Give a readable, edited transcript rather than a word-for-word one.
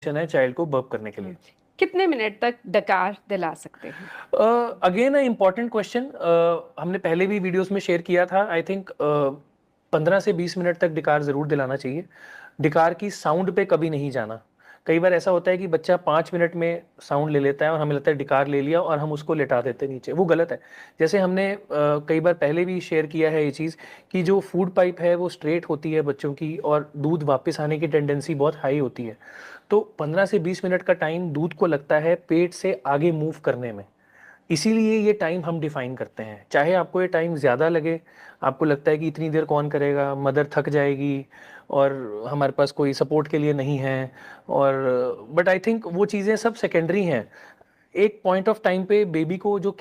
है चाइल्ड को बर्प करने के लिए। कितने मिनट तक डकार दिला सकते हैं? अगेन अ इम्पॉर्टेंट क्वेश्चन, हमने पहले भी वीडियोस में शेयर किया था। आई थिंक 15 से 20 मिनट तक डिकार ज़रूर दिलाना चाहिए। डिकार की साउंड पे कभी नहीं जाना। कई बार ऐसा होता है कि बच्चा 5 मिनट में साउंड ले लेता है और हमें लगता है डिकार ले लिया और हम उसको लेटा देते हैं नीचे, वो गलत है। जैसे हमने कई बार पहले भी शेयर किया है ये चीज़ कि जो फूड पाइप है वो स्ट्रेट होती है बच्चों की और दूध वापस आने की टेंडेंसी बहुत हाई होती है। तो 15 से 20 मिनट का टाइम दूध को लगता है पेट से आगे मूव करने में। इसीलिए ये टाइम हम डिफाइन करते हैं। चाहे आपको ये टाइम ज़्यादा लगे, आपको लगता है कि इतनी देर कौन करेगा, मदर थक जाएगी और हमारे पास कोई सपोर्ट के लिए नहीं है, और बट आई थिंक वो चीज़ें सब सेकेंडरी हैं। एक पॉइंट ऑफ टाइम पे बेबी को जो